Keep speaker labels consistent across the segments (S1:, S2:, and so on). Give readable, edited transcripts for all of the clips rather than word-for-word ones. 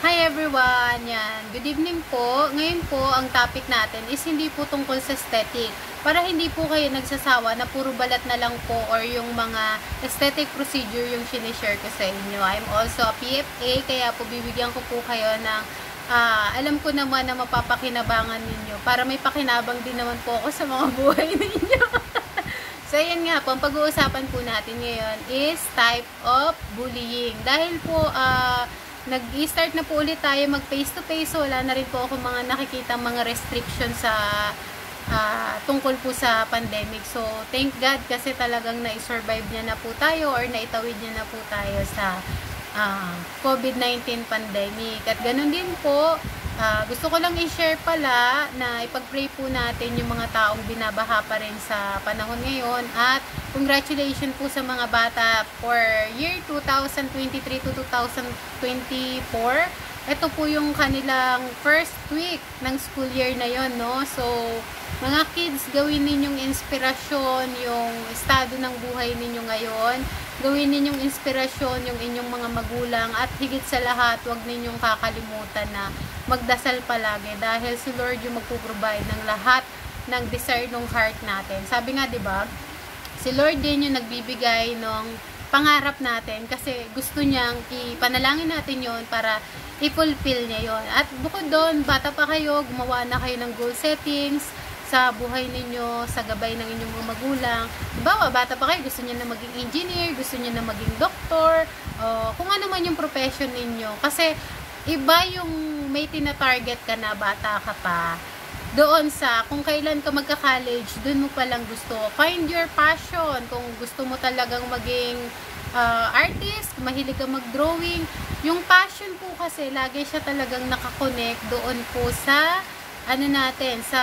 S1: Hi everyone! Yan. Good evening po. Ngayon po, ang topic natin is hindi po tungkol sa aesthetic. Para hindi po kayo nagsasawa na puro balat na lang po or yung mga aesthetic procedure yung sinishare ko sa inyo. I'm also a PFA, kaya po bibigyan ko po kayo ng alam ko naman na mapapakinabangan ninyo para may pakinabang din naman po ako sa mga buhay ninyo. So, yan nga po, ang pag-uusapan po natin ngayon is type of bullying. Dahil po, nag-start na po ulit tayo mag face-to-face, so wala na rin po ako mga nakikita mga restrictions sa tungkol po sa pandemic. So, thank God kasi talagang na-survive niya na po tayo or naitawid niya na po tayo sa COVID-19 pandemic. At ganun din po, gusto ko lang i-share pala na ipag-pray po natin yung mga taong binabaha pa rin sa panahon ngayon at congratulations po sa mga bata for year 2023 to 2024. Ito po yung kanilang first week ng school year na yon, no? So, mga kids, gawin ninyong inspirasyon yung estado ng buhay ninyo ngayon. Gawin ninyong inspirasyon yung inyong mga magulang at higit sa lahat, huwag ninyong kakalimutan na magdasal palagi dahil si Lord yung magpo-provide ng lahat ng desire ng heart natin. Sabi nga, 'di ba? Si Lord din yung nagbibigay ng pangarap natin kasi gusto niyang ipanalangin natin yon para i-fulfill niya yon. At bukod doon, bata pa kayo, gumawa na kayo ng goal settings sa buhay ninyo, sa gabay ng inyong mga magulang. Diba, bata pa kayo, gusto niyo na maging engineer, gusto niyo na maging doktor, kung ano man yung profession ninyo. Kasi iba yung may tina-target ka na bata ka pa, doon sa kung kailan ka magka-college, doon mo palang gusto. Find your passion. Kung gusto mo talagang maging artist, mahilig ka mag-drawing, yung passion po kasi lagi siya talagang nakakonect doon po sa ano natin, sa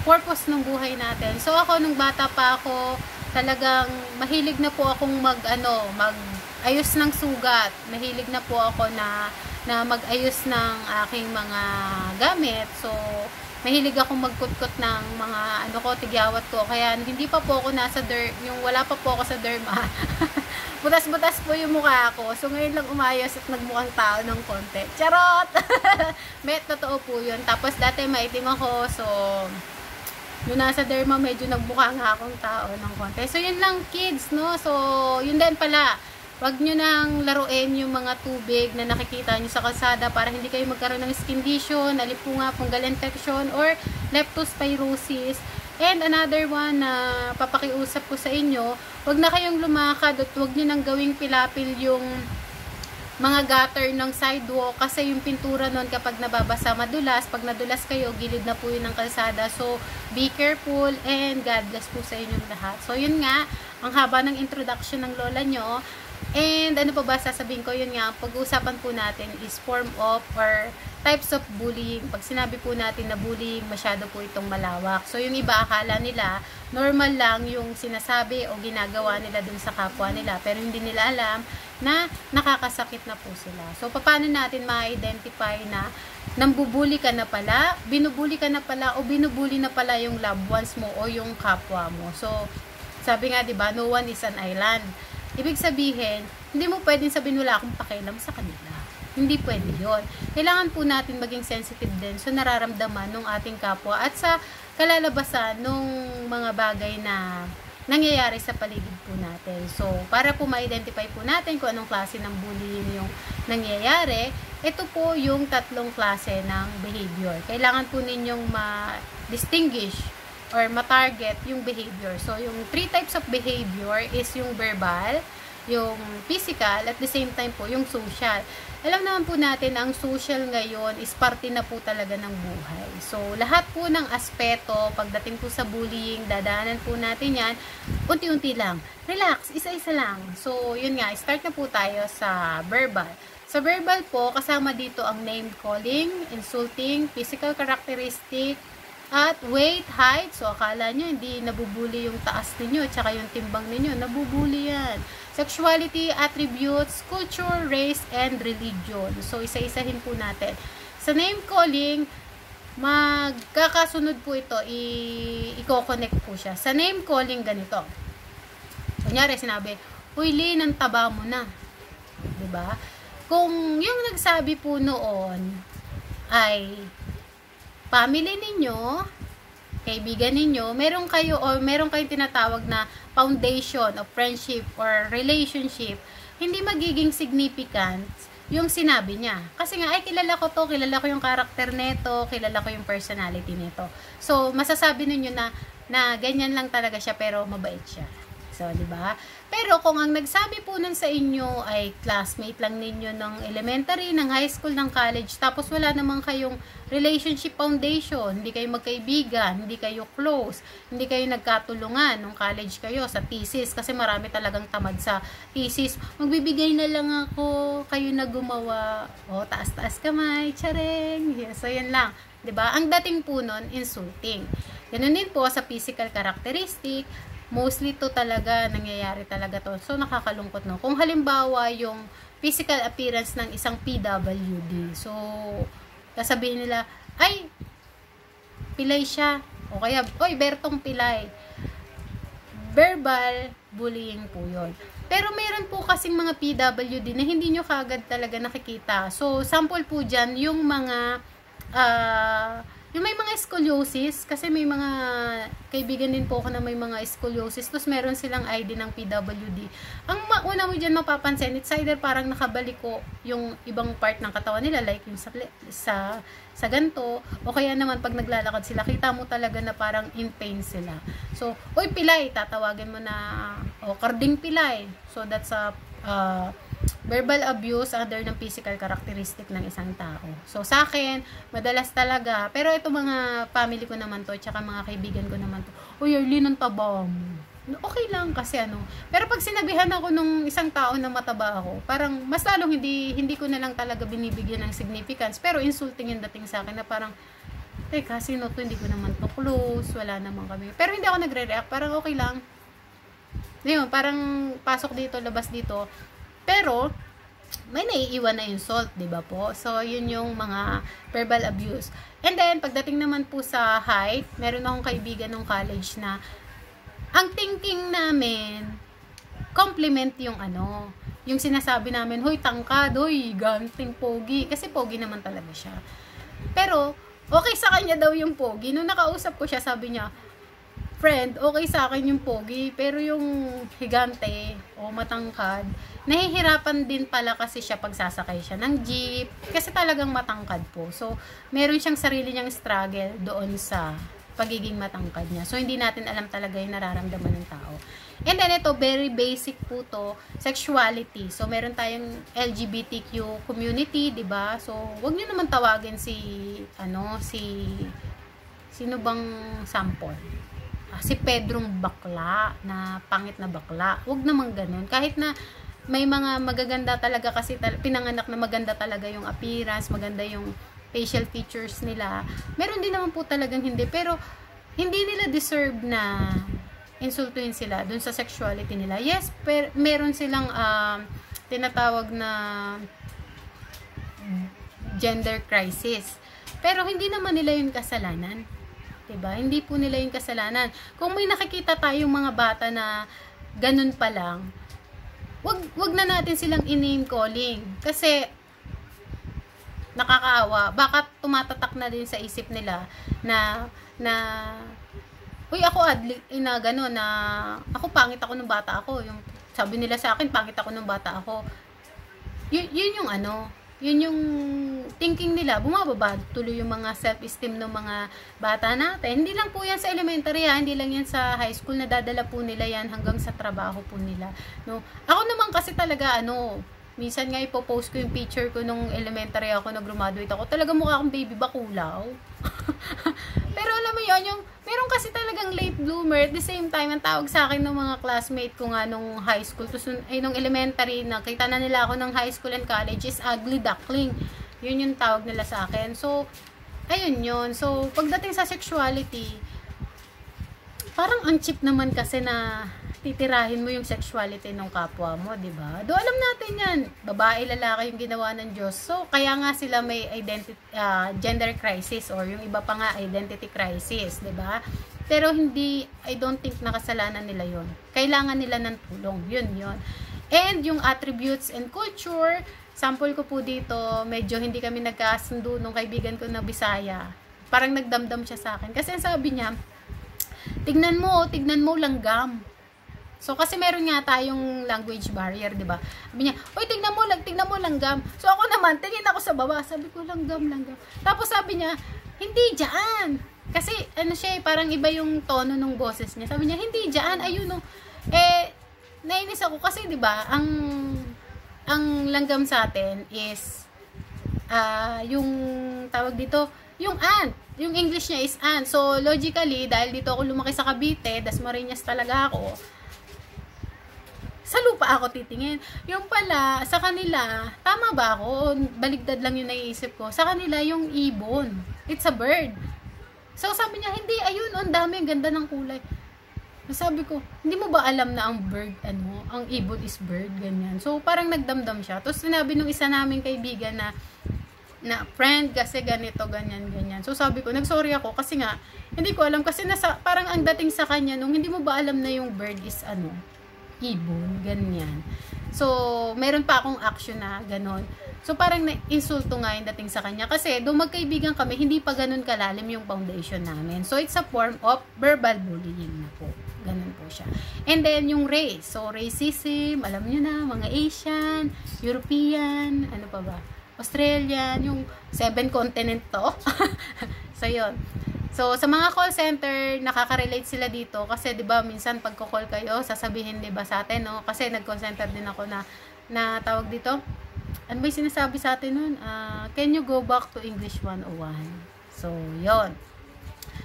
S1: purpose ng buhay natin. So ako nung bata pa ako, talagang mahilig na po akong mag-ayos ng sugat. Mahilig na po ako na mag-ayos ng aking mga gamit. So mahilig akong magkutkot ng mga tigyawat ko. Kaya hindi pa po ako nasa yung wala pa po ako sa derma. Butas-butas po yung mukha ko. So ngayon lang umayos at nagmukhang tao ng konti. Charot! Met, totoo po yun. Tapos dati maitim ako. So nung nasa derma, medyo nagmukha nga akong tao ng konti. So yun lang kids, no? So yun din pala. Huwag nyo nang laruin yung mga tubig na nakikita nyo sa kalsada para hindi kayo magkaroon ng skin lesion, alipunga, fungal infection, or leptospirosis. And another one na papakiusap ko sa inyo, huwag na kayong lumakad at huwag nyo nang gawing pilapil yung mga gutter ng sidewalk kasi yung pintura nun kapag nababasa madulas, pag nadulas kayo, gilid na po yun ng kalsada. So, be careful and God bless po sa inyong lahat. So, yun nga, ang haba ng introduction ng lola nyo. And ano pa ba sasabihin ko, yun nga, pag-uusapan po natin is form of or types of bullying. Pag sinabi po natin na bullying, masyado po itong malawak. So yung iba akala nila, normal lang yung sinasabi o ginagawa nila dun sa kapwa nila. Pero hindi nila alam na nakakasakit na po sila. So paano natin ma-identify na nambubuli ka na pala, binubuli ka na pala, o binubuli na pala yung loved ones mo o yung kapwa mo. So sabi nga, diba, no one is an island. Ibig sabihin, hindi mo pwedeng sabihin wala akong pakialam sa kanila. Hindi pwede yun. Kailangan po natin maging sensitive din sa nararamdaman ng ating kapwa at sa kalalabasan ng mga bagay na nangyayari sa paligid po natin. So, para po ma-identify po natin kung anong klase ng bullying yung nangyayari, ito po yung tatlong klase ng behavior. Kailangan po ninyong ma-distinguish or ma-target yung behavior. So, yung 3 types of behavior is yung verbal, yung physical, at the same time po, yung social. Alam naman po natin, ang social ngayon is parte na po talaga ng buhay. So, lahat po ng aspeto, pagdating po sa bullying, dadaanan po natin yan, unti-unti lang. Relax, isa-isa lang. So, yun nga, start na po tayo sa verbal. Sa verbal po, kasama dito ang name calling, insulting, physical characteristic, at weight, height. So, akala nyo, hindi nabubuli yung taas ninyo, tsaka yung timbang ninyo. Nabubuli yan. Sexuality, attributes, culture, race, and religion. So, isa-isahin po natin. Sa name calling, magkakasunod po ito. I-connect po siya. Sa name calling, ganito. Kunyari, sinabi, uy, Lynn, ang taba mo na. Diba? Kung yung nagsabi po noon ay family ninyo, kaibigan ninyo, meron kayong tinatawag na foundation of friendship or relationship, hindi magiging significant yung sinabi niya. Kasi nga, ay kilala ko to, kilala ko yung karakter nito, kilala ko yung personality nito. So, masasabi ninyo na ganyan lang talaga siya pero mabait siya. So, di ba? Pero kung ang nagsabi po nun sa inyo ay classmate lang ninyo ng elementary, ng high school, ng college, tapos wala namang kayong relationship foundation, hindi kayo magkaibigan, hindi kayo close, hindi kayo nagkatulungan nung college kayo sa thesis, kasi marami talagang tamad sa thesis. Magbibigay na lang ako, kayo na gumawa. O, taas-taas kamay, tsareng. Yeah, so, yan lang. 'Di ba? Ang dating po nun, insulting. Ganun din po sa physical characteristic. Mostly to talaga, nangyayari talaga to. So, nakakalungkot, no? Kung halimbawa, yung physical appearance ng isang PWD. So, sasabihin nila, ay, pilay siya. O kaya, oy, Bertong pilay. Verbal bullying po yun. Pero meron po kasing mga PWD na hindi nyo kagad talaga nakikita. So, sample po dyan, yung mga, yung may mga scoliosis, kasi may mga kaibigan din po ako na may mga scoliosis, tapos meron silang ID ng PWD. Ang una mo dyan mapapansin, it's either parang nakabaliko yung ibang part ng katawan nila, like yung sa ganto, o kaya naman pag naglalakad sila, kita mo talaga na parang in pain sila. So, oy pilay, tatawagin mo na, karding pilay. So, that's a verbal abuse under ng physical characteristic ng isang tao. So, sa akin, madalas talaga, pero ito mga family ko naman to, tsaka mga kaibigan ko naman to, uy, Arlene, ang taba mo. Okay lang kasi pero pag sinabihan ako nung isang tao na mataba ako, parang mas lalong hindi ko na lang talaga binibigyan ng significance, pero insulting yung dating sa akin na parang, teka, sino to, hindi ko naman to close, wala naman kami. Pero hindi ako nagre-react, parang okay lang. Ngayon, parang pasok dito, labas dito. Pero, may naiiwan na insult, di ba po? So, yun yung mga verbal abuse. And then, pagdating naman po sa height, meron akong kaibigan ng college na ang thinking namin, compliment yung yung sinasabi namin, hoy, tangkad, hoy, ganting pogi. Kasi pogi naman talaga siya. Pero, okay sa kanya daw yung pogi. Nung nakausap ko siya, sabi niya, friend, okay sa akin yung pogi, pero yung higante o matangkad, nahihirapan din pala kasi siya pag sasakay siya ng jeep, kasi talagang matangkad po. So, meron siyang sarili niyang struggle doon sa pagiging matangkad niya. So, hindi natin alam talaga yung nararamdaman ng tao. And then, ito, very basic po to, sexuality. So, meron tayong LGBTQ community, diba? So, wag niyo naman tawagin sino bang sample? Si Pedrong bakla, na pangit na bakla. Huwag naman ganun. Kahit na may mga magaganda talaga kasi pinanganak na maganda talaga yung appearance, maganda yung facial features nila. Meron din naman po talagang hindi. Pero, hindi nila deserve na insultuin sila dun sa sexuality nila. Yes, meron silang tinatawag na gender crisis. Pero, hindi naman nila yung kasalanan. Diba? Hindi po nila yung kasalanan. Kung may nakikita tayong mga bata na ganun pa lang, wag na natin silang in-name calling. Kasi, nakakaawa. Baka tumatatak na din sa isip nila na uy, ako gano'n na ako pangit ako nung bata ako. Yung sabi nila sa akin, pangit ako nung bata ako. Yun yung yun yung thinking nila, bumababa tuloy yung mga self-esteem ng mga bata natin. Hindi lang po yan sa elementary, hindi lang yan sa high school, nadadala po nila yan hanggang sa trabaho po nila. No? Ako naman kasi talaga, minsan nga ipopost ko yung picture ko nung elementary ako, nag-graduate ako, talaga mukha akong baby bakulaw. Pero alam mo yun, yung meron kasi talagang late bloomer. At the same time, ang tawag sa akin ng mga classmate ko nga nung high school, nung elementary, nakita na nila ako ng high school and college, is ugly duckling. Yun yung tawag nila sa akin. So, ayun yun. So, pagdating sa sexuality, parang ang cheap naman kasi na titirahin mo yung sexuality ng kapwa mo, di ba? Do alam natin yan, babae, lalaki yung ginawa ng Diyos. So, kaya nga sila may gender crisis or yung iba pa nga identity crisis, di ba? Pero hindi, I don't think nakasalanan nila yon. Kailangan nila ng tulong, yun. And yung attributes and culture, sample ko po dito, medyo hindi kami nagkasundo nung kaibigan ko na Bisaya. Parang nagdamdam siya sa akin. Kasi sabi niya, tignan mo langgam. So, kasi meron nga tayong language barrier, di ba? Sabi niya, oy, tignan mo langgam. So, ako naman, tingin ako sa baba. Sabi ko, langgam. Tapos sabi niya, hindi dyan. Kasi, ano siya, parang iba yung tono ng boses niya. Sabi niya, hindi dyan. Ayun, no. Nainis ako kasi, di ba, ang langgam sa atin is, yung tawag dito, yung ant. Yung English niya is ant. So, logically, dahil dito ako lumaki sa Cavite, Dasmariñas talaga ako, sa lupa ako titingin. Yung pala, sa kanila, tama ba ako? Baligtad lang yung naiisip ko. Sa kanila, yung ibon. It's a bird. So, sabi niya, hindi, ayun, ang dami, ang ganda ng kulay. Sabi ko, hindi mo ba alam na ang bird, ang ibon is bird, ganyan. So, parang nagdamdam siya. Tapos, sinabi nung isa naming kaibigan na friend, kasi ganito, ganyan. So, sabi ko, nagsorry ako, kasi nga, hindi ko alam, kasi parang ang dating sa kanya, nung hindi mo ba alam na yung bird is, ibon, ganyan. So, meron pa akong action na ganon. So, parang na-insulto nga yung dating sa kanya. Kasi, doon magkaibigan kami, hindi pa ganon kalalim yung foundation namin. So, it's a form of verbal bullying na po. Ganon po siya. And then, yung race. So, racism, alam nyo na, mga Asian, European, ano pa ba? Australian, yung 7 continent to. So, yun. So, sa mga call center, nakaka-relate sila dito kasi 'di ba minsan pagko-call kayo, sasabihin 'di ba sa atin, no? Kasi nag-call center din ako na tawag dito. Ano ba 'yung sinasabi sa atin noon? Can you go back to English 101? So, 'yon.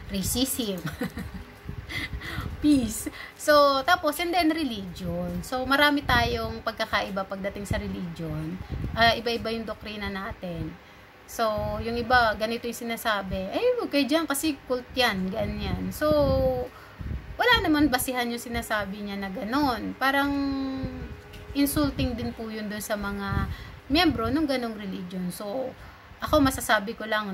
S1: Racism. Peace. So, tapos and then religion. So, marami tayong pagkakaiba pagdating sa religion. Iba-iba 'yung doktrina natin. So, yung iba, ganito yung sinasabi, huwag kayo dyan kasi cult yan, ganyan. So, wala naman basihan yung sinasabi niya na ganon. Parang insulting din po yun doon sa mga miyembro ng ganong religion. So, ako masasabi ko lang,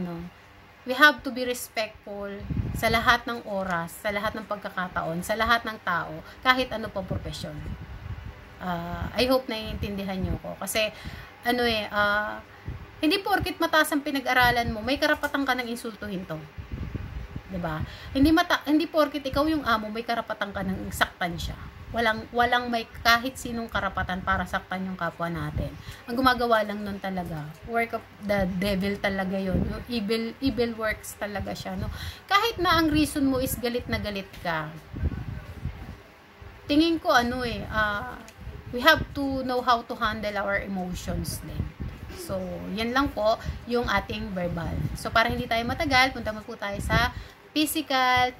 S1: we have to be respectful sa lahat ng oras, sa lahat ng pagkakataon, sa lahat ng tao, kahit ano pa profesyon. I hope naiintindihan nyo ko. Kasi, hindi porkit mataas ang pinag-aralan mo, may karapatan ka ng insultuhin to. 'Di ba? Hindi porkit ikaw yung amo, may karapatan ka ng saktan siya. Walang may kahit sinong karapatan para saktan yung kapwa natin. Ang gumagawa lang nun talaga, work of the devil talaga 'yon. Evil works talaga siya, no. Kahit na ang reason mo is galit na galit ka. Tingin ko we have to know how to handle our emotions din. So, yan lang po yung ating verbal. So, para hindi tayo matagal, punta mo po tayo sa physical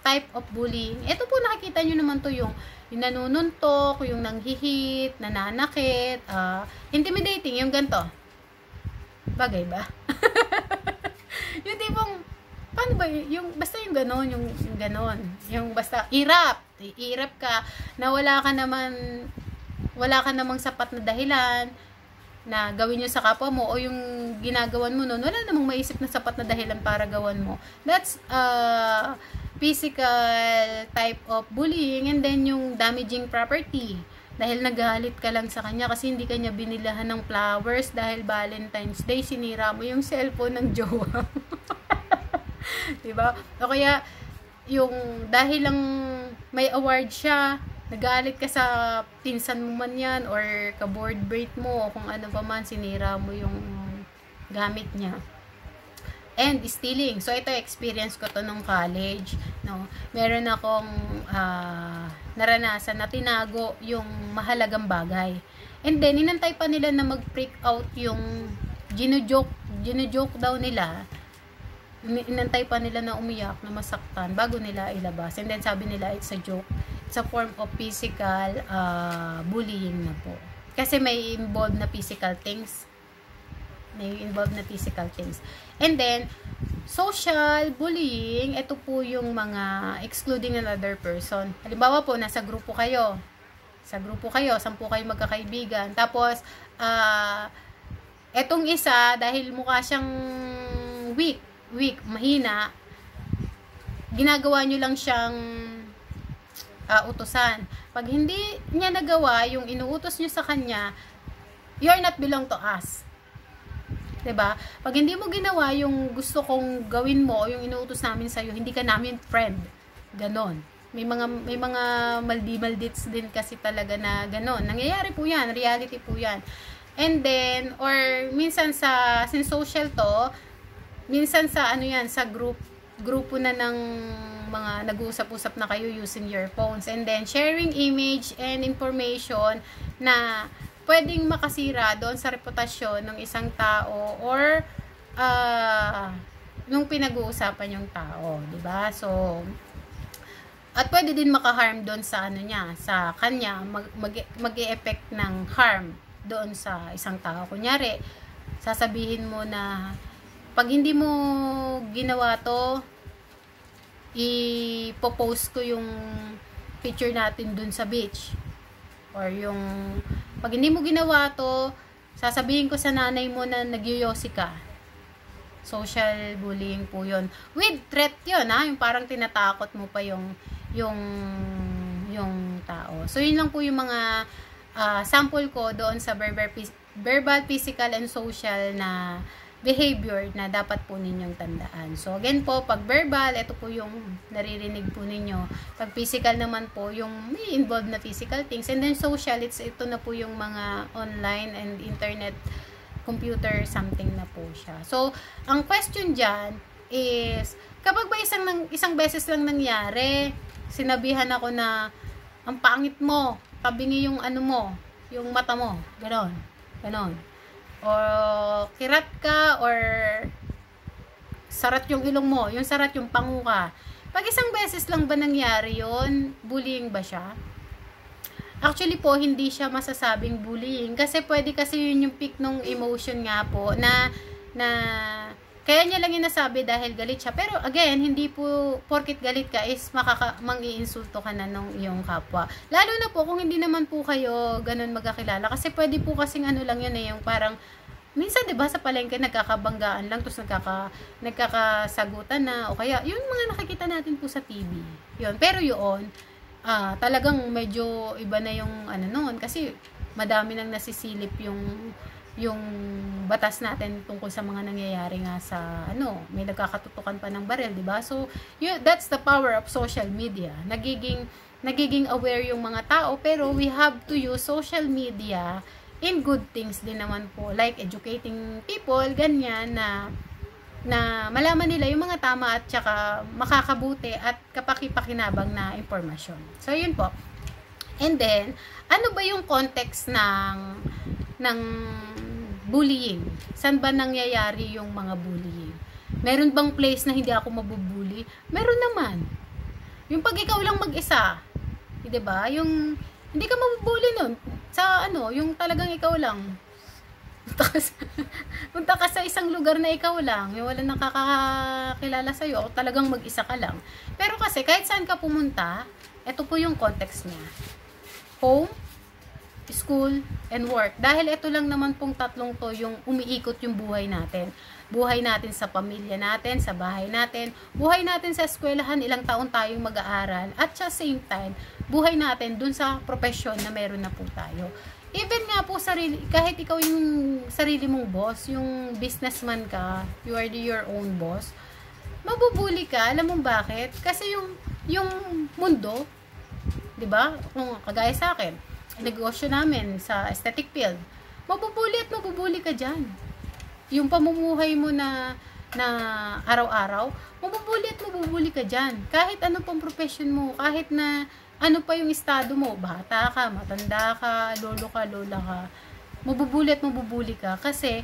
S1: type of bullying. Ito po, nakikita nyo naman to yung nanununtok, yung nanghihit, nananakit, intimidating, yung ganito. Bagay ba? Yung tipong, paano ba yung, basta yung ganon, yung ganon. Yung basta, irap ka, na wala ka namang sapat na dahilan, na gawin nyo sa kapwa mo o yung ginagawan mo nun, wala namang maisip na sapat na dahilan para gawan mo. That's physical type of bullying. And then yung damaging property. Dahil nagalit ka lang sa kanya kasi hindi kanya binilahan ng flowers dahil Valentine's Day, sinira mo yung cellphone ng jowa. Diba? O kaya yung dahil lang may award siya, nagalit ka sa pinsan mo man yan or ka-board break mo o kung ano pa man, sinira mo yung gamit niya. And stealing. So, ito experience ko to nung college. No? Meron akong naranasan na tinago yung mahalagang bagay. And then, inantay pa nila na mag-freak out yung ginujoke daw nila. Inantay pa nila na umiyak, na masaktan bago nila ilabas. And then, sabi nila, it's a joke. It's a form of physical bullying na po. Kasi may involved na physical things. And then, social bullying, ito po yung mga excluding another person. Halimbawa po, nasa grupo kayo. 10 kayo magkakaibigan. Tapos, etong isa, dahil mukha siyang weak, mahina, ginagawa nyo lang siyang utusan. Pag hindi niya nagawa yung inuutos niyo sa kanya, you're not belong to us. 'Di ba? Pag hindi mo ginawa yung gusto kong gawin mo o yung inuutos namin sa iyo, hindi ka namin friend. Ganon. May mga maldi-maldits din kasi talaga na ganon. Nangyayari po 'yan, reality po 'yan. And then or minsan since social to, minsan sa ano 'yan, sa grupo na ng mga nag-uusap-usap na kayo using your phones, and then sharing image and information na pwedeng makasira doon sa reputasyon ng isang tao or nung pinag-uusapan yung tao, 'di ba? So at pwede din maka-harm doon sa ano niya, sa kanya, mag-e-effect ng harm doon sa isang tao. Kunyari, sasabihin mo na pag hindi mo ginawa to, i-post ko yung picture natin dun sa beach. Or yung, pag hindi mo ginawa to, sasabihin ko sa nanay mo na nagyoyosi ka. Social bullying po yun. With threat yun, ha? Yung parang tinatakot mo pa yung tao. So, yun lang po yung mga sample ko doon sa verbal, physical, and social na behavior na dapat po ninyong tandaan. So, again po, pag verbal, ito po yung naririnig po ninyo. Pag physical naman po, yung may involved na physical things. And then social, ito na po yung mga online and internet, computer, something na po siya. So, ang question dyan is, kapag ba isang beses lang nangyari, sinabihan ako na, ang pangit mo, tabingi yung ano mo, yung mata mo, ganon, ganon. O kirat ka or sarat yung ilong mo, yung sarat yung pangu ka. Pag isang beses lang ba nangyari yun, bullying ba siya? Actually po, hindi siya masasabing bullying kasi pwede kasi yun yung peak ng emotion nga po na kaya niya lang yung nasabi dahil galit siya. Pero again, hindi po porkit galit ka is mang-iinsulto ka na ng iyong kapwa. Lalo na po kung hindi naman po kayo ganun magkakilala. Kasi pwede po kasing ano lang yun yung parang, minsan 'di ba sa palengke nagkakabanggaan lang tapos nagkakasagutan na o kaya yung mga nakikita natin po sa TV. Yun. Pero yun, talagang medyo iba na yung ano noon kasi madami nang nasisilip yung batas natin tungkol sa mga nangyayari nga sa may nagkakatutukan pa ng baril, 'di ba? So, that's the power of social media. Nagiging aware yung mga tao, pero we have to use social media in good things din naman po, like educating people, ganyan na malaman nila yung mga tama at saka makakabuti at kapaki-pakinabang na impormasyon. So, yun po. And then, ano ba yung context ng bullying? Saan ba nangyayari yung mga bullying? Meron bang place na hindi ako mabubully? Meron naman. Yung pag ikaw lang mag-isa, 'di ba? Yung hindi ka mabubully nun. Sa yung talagang ikaw lang. Punta ka sa isang lugar na ikaw lang, yung walang nakakakilala sa'yo, o talagang mag-isa ka lang. Pero kasi kahit saan ka pumunta, ito po yung context niya. Home, school, and work. Dahil ito lang naman pong tatlong to yung umiikot yung buhay natin. Buhay natin sa pamilya natin, sa bahay natin, buhay natin sa eskwelahan, ilang taon tayong mag-aaral, at sa same time, buhay natin dun sa profession na meron na po tayo. Even nga po kahit ikaw yung sarili mong boss, yung businessman ka, you are your own boss, mabubuli ka. Alam mo bakit? Kasi yung mundo, 'di ba? Kung kagaya sa akin, negosyo namin sa aesthetic field, mabubuli at mabubuli ka diyan. Yung pamumuhay mo na araw-araw, mabubuli at mabubuli ka diyan. Kahit ano pang profession mo, kahit na ano pa yung estado mo, bata ka, matanda ka, lolo ka, lola ka, mabubuli at mabubuli ka kasi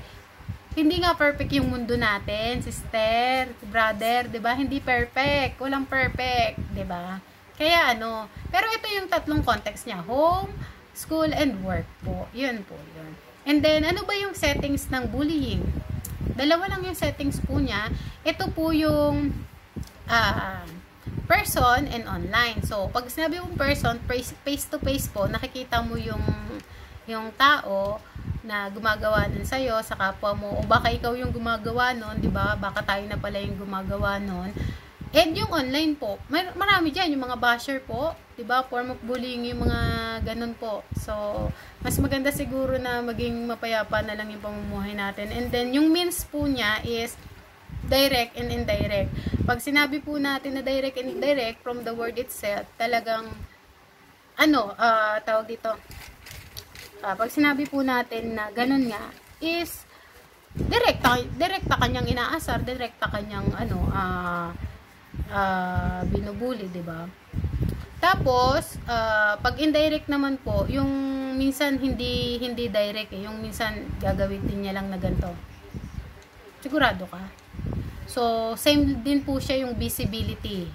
S1: hindi nga perfect yung mundo natin, sister, brother, 'di ba? Hindi perfect, walang perfect, 'di ba? Kaya pero ito yung tatlong context niya, home, school, and work po. 'Yun po 'yun. And then ano ba yung settings ng bullying? Dalawa lang yung settings po niya. Ito po yung person and online. So, pag sinabi mong person, face to face po, nakikita mo yung tao na gumagawa nun sa'yo, sa kapwa mo, o baka ikaw yung gumagawa nun, di ba? Baka tayo na pala yung gumagawa nun. And yung online po, marami dyan, yung mga basher po, 'di ba? Form of bullying yung mga ganun po. So, mas maganda siguro na maging mapayapa na lang yung pamumuhay natin. And then, yung means po niya is direct and indirect. Pag sinabi po natin na direct and indirect from the word itself, talagang, tawag dito, pag sinabi po natin na ganun nga, is, direkta kanyang inaasar, direkta kanyang, binubuli, 'di ba? Tapos pag indirect naman po, yung minsan hindi direct yung minsan gagawin din niya lang na ganito. Sigurado ka? So same din po siya yung visibility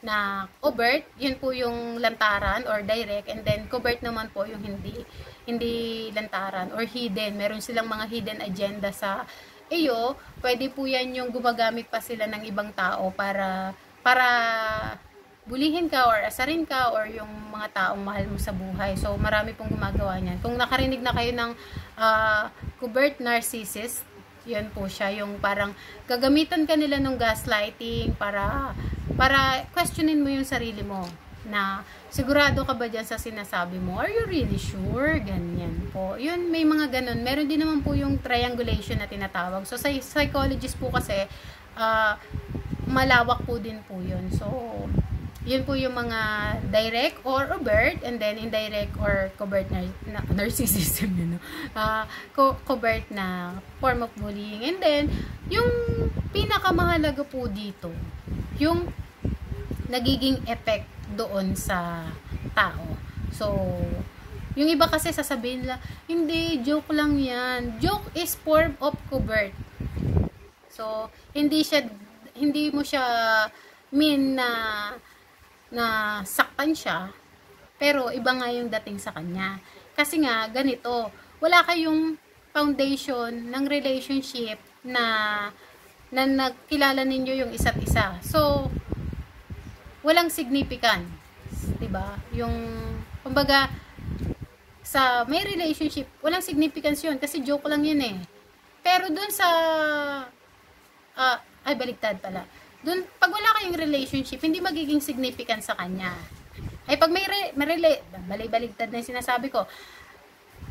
S1: na overt, yun po yung lantaran or direct, and then covert naman po yung hindi lantaran or hidden. Meron silang mga hidden agenda sa iyo, pwede po yan yung gumagamit pa sila ng ibang tao para bulihin ka or asarin ka or yung mga taong mahal mo sa buhay. So, marami pong gumagawa niyan. Kung nakarinig na kayo ng covert narcissist, yun po siya, yung parang gagamitan ka nila ng gaslighting para questionin mo yung sarili mo na sigurado ka ba dyan sa sinasabi mo? Are you really sure? Ganyan po. Yun, may mga ganun. Meron din naman po yung triangulation na tinatawag. So, sa psychologist po kasi, malawak po din po yun. So, yun po yung mga direct or overt, and then indirect or covert narcissism, covert na form of bullying. And then, yung pinakamahalaga po dito, yung nagiging effect doon sa tao. So, yung iba kasi sasabihin nila, hindi, joke lang yan. Joke is form of covert. So, hindi mo siya mean na saktan siya, pero iba nga yung dating sa kanya. Kasi nga, ganito, wala kayong foundation ng relationship na nagkilala ninyo yung isa't isa. So, walang significance, 'di ba? Yung kumbaga sa may relationship, walang significance 'yun kasi joke lang 'yun eh. Pero dun sa baligtad pala. Dun pag wala kayong relationship, hindi magiging significant sa kanya. Ay pag may baligtad na 'yung sinasabi ko.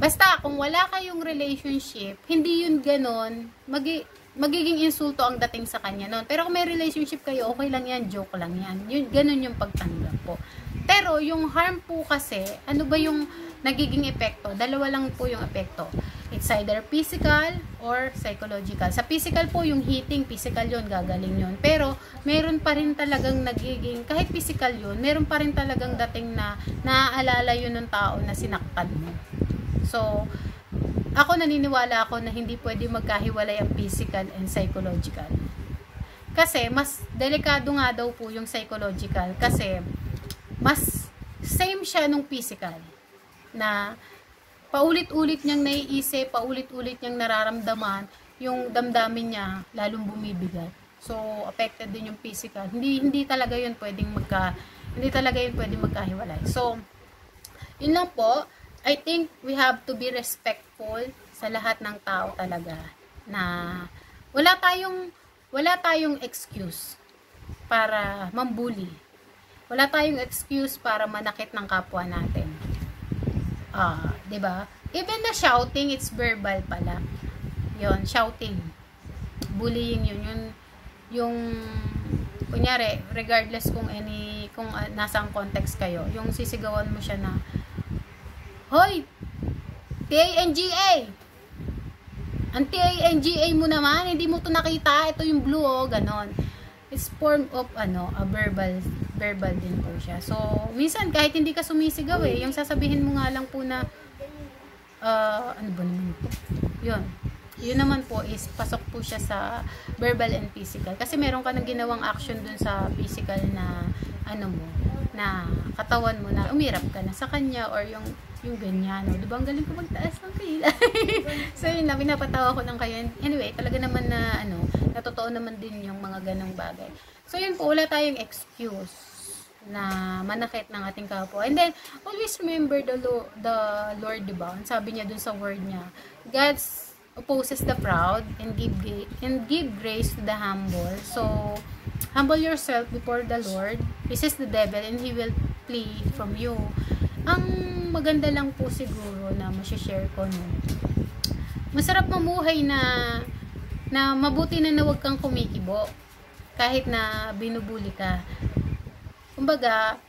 S1: Basta kung wala kayong relationship, hindi 'yun ganon, magiging insulto ang dating sa kanya noon. Pero kung may relationship kayo, okay lang yan, joke lang yan. Yun, ganun yung pagtanggap po. Pero yung harm po kasi, ano ba yung nagiging epekto? Dalawa lang po yung epekto. It's either physical or psychological. Sa physical po, yung hitting, physical yun, gagaling yun. Pero meron pa rin talagang nagiging, kahit physical yun, meron pa rin talagang dating na naaalala yun ng tao na sinaktan mo. So, ako naniniwala ako na hindi pwede magkahiwalay ang physical and psychological. Kasi mas delikado nga daw po yung psychological kasi mas same siya nung physical na paulit-ulit niyang naiisip, paulit-ulit niyang nararamdaman, yung damdamin niya lalong bumibigat. So affected din yung physical. Hindi talaga yun pwedeng magkahiwalay. So yun lang po. I think we have to be respectful sa lahat ng tao talaga na wala tayong excuse para mambully. Wala tayong excuse para manakit ng kapwa natin. 'Di ba? Even the shouting, it's verbal pala. 'Yon, shouting. Bullying 'yun, yung kunyari, regardless kung nasang context kayo, yung sisigawan mo siya na hoy, TANGA! Ang TANGA mo naman, hindi mo to nakita, ito yung blue, ganon. It's form of, a verbal din po siya. So, minsan, kahit hindi ka sumisigaw yung sasabihin mo nga lang po na, ano ba naman po? Yun naman po is, pasok po siya sa verbal and physical. Kasi meron ka nang ginawang action dun sa physical na, na katawan mo na umirap ka na sa kanya or yung ganyan, no? Diba, ang galing ko magtaas ng pila. So, yun na, pinapatawa ko lang kayo. Anyway, talaga naman na, natotoo naman din yung mga ganong bagay. So, yun po, wala tayong excuse na manakit ng ating kapwa. And then, always remember the Lord, diba? Sabi niya dun sa word niya, God opposes the proud and give grace to the humble. So, humble yourself before the Lord, resist the devil, and he will flee from you. Ang maganda lang po siguro na masishare ko, no, masarap mamuhay na mabuti na huwag kang kumikibo kahit na binubuli ka. Kumbaga,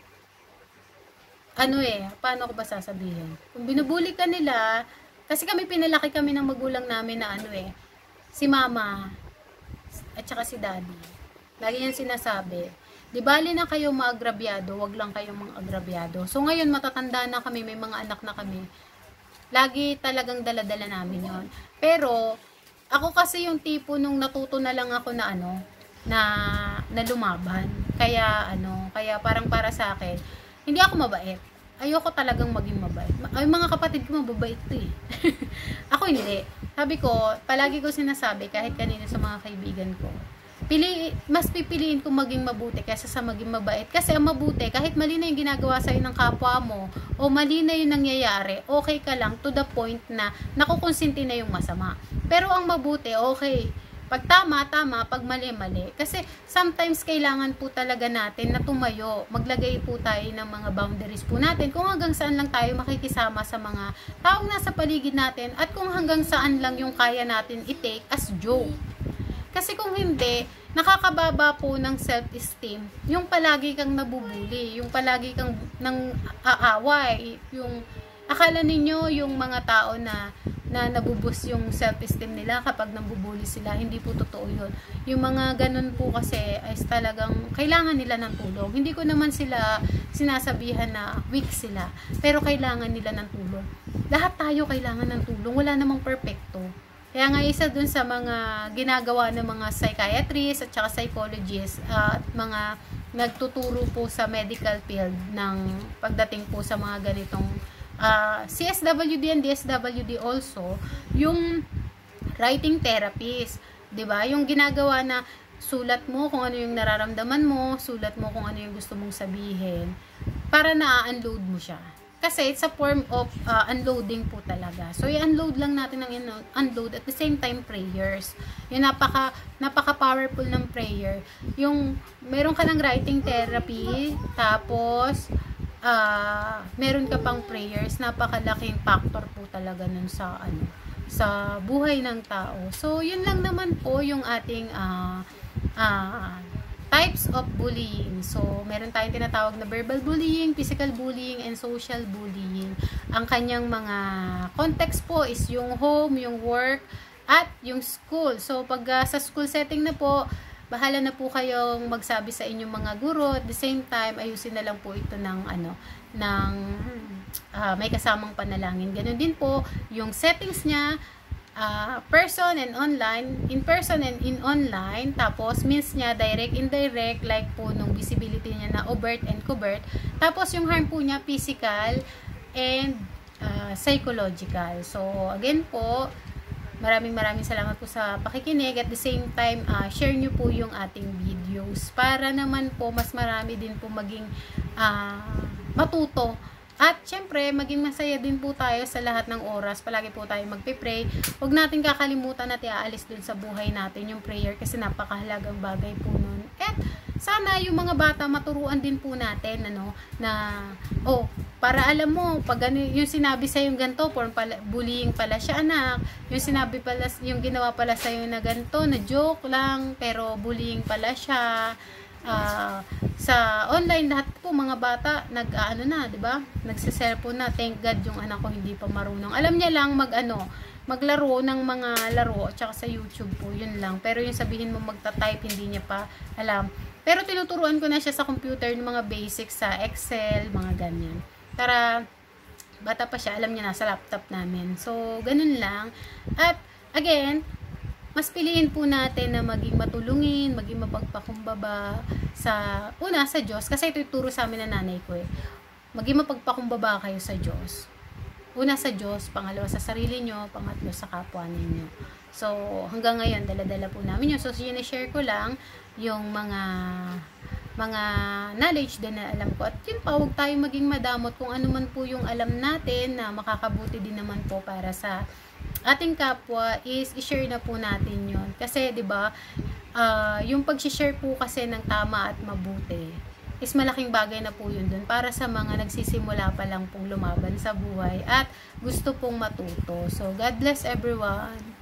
S1: paano ko ba sasabihin? Kung binubuli ka nila, kasi pinalaki kami ng magulang namin na si mama at saka si daddy. Lagi yan sinasabi. Di bali na kayo maagrabyado, wag lang kayong mga agrabyado. So ngayon matatanda na kami, may mga anak na kami. Lagi talagang daladala namin yon. Pero ako kasi yung tipo nung natuto na lang ako na na lumaban. Kaya kaya parang para sa akin, hindi ako mabait. Ayoko talagang maging mabait. Ay, mga kapatid ko mababait to eh. Ako hindi. Sabi ko, palagi ko sinasabi kahit kanina sa mga kaibigan ko, mas pipiliin kong maging mabuti kaysa sa maging mabait. Kasi ang mabuti, kahit mali na yung ginagawa sa'yo ng kapwa mo, o mali na yung nangyayari, okay ka lang to the point na nakukonsinti na yung masama. Pero ang mabuti, okay. Pag tama, tama. Pag mali, mali. Kasi sometimes kailangan po talaga natin na tumayo. Maglagay po tayo ng mga boundaries po natin. Kung hanggang saan lang tayo makikisama sa mga taong nasa paligid natin at kung hanggang saan lang yung kaya natin i-take as joke. Kasi kung hindi, nakakababa po ng self-esteem, yung palagi kang nabubuli, yung palagi kang nang aaway, yung akala ninyo yung mga tao na nabubus yung self-esteem nila kapag nabubuli sila, hindi po totoo yun. Yung mga ganun po kasi ay talagang kailangan nila ng tulong. Hindi ko naman sila sinasabihan na weak sila, pero kailangan nila ng tulong. Lahat tayo kailangan ng tulong, wala namang perfecto. Kaya nga isa dun sa mga ginagawa ng mga psychiatrists at saka psychologists at mga nagtuturo po sa medical field ng pagdating po sa mga ganitong CSWD and DSWD also, yung writing therapist, 'di ba? Yung ginagawa na sulat mo kung ano yung nararamdaman mo, sulat mo kung ano yung gusto mong sabihin para na-unload mo siya. Kasi it's a form of unloading po talaga. So, i-unload lang natin ng unload at the same time prayers. Yung napaka-powerful ng prayer. Yung meron ka ng writing therapy, tapos meron ka pang prayers, napakalaking factor po talaga nun sa sa buhay ng tao. So, yun lang naman po yung ating types of bullying. So, meron tayong tinatawag na verbal bullying, physical bullying, and social bullying. Ang kanyang mga context po is yung home, yung work, at yung school. So, pag sa school setting na po, bahala na po kayong magsabi sa inyong mga guro. At the same time, ayusin na lang po ito ng may kasamang panalangin. Ganun din po, yung settings niya, person and online, in person and in online, tapos means niya direct, indirect, like po nung visibility niya na overt and covert, tapos yung harm po niya physical and psychological. So again po, maraming salamat po sa pakikinig. At the same time, share nyo po yung ating videos para naman po mas marami din po maging matuto. At syempre, maging masaya din po tayo sa lahat ng oras. Palagi po tayo magpe-pray. Huwag natin kakalimutan at iaalis dun sa buhay natin yung prayer kasi napakahalagang bagay po nun. At sana yung mga bata maturuan din po natin para alam mo, pag yung sinabi sa yung ganto, bullying pala siya anak. Yung sinabi pala, yung ginawa pala sa na ganto, na joke lang, pero bullying pala siya. Sa online lahat po mga bata di ba? Nagse-cellphone na. Thank God yung anak ko hindi pa marunong. Alam niya lang maglaro ng mga laro at saka sa YouTube po, yun lang. Pero yung sabihin mo magta-type, hindi niya pa alam. Pero tinuturuan ko na siya sa computer ng mga basics sa Excel, mga ganyan. Para bata pa siya, alam niya na sa laptop namin. So, ganun lang. At again, mas piliin po natin na maging matulungin, maging mapagpakumbaba sa Diyos. Kasi ito ituro sa amin ng nanay ko eh. Maging mapagpakumbaba kayo sa Diyos. Una sa Diyos, pangalawa sa sarili nyo, pangatlo sa kapwa ninyo. So, hanggang ngayon, dala-dala po namin yun. So, sinishare ko lang yung mga knowledge din na alam ko. At yun pa, huwag tayong maging madamot kung ano man po yung alam natin na makakabuti din naman po para sa ating kapwa is i-share na po natin yun. Kasi, di ba, yung pag-share po kasi ng tama at mabuti is malaking bagay na po yun dun para sa mga nagsisimula pa lang pong lumaban sa buhay at gusto pong matuto. So, God bless everyone.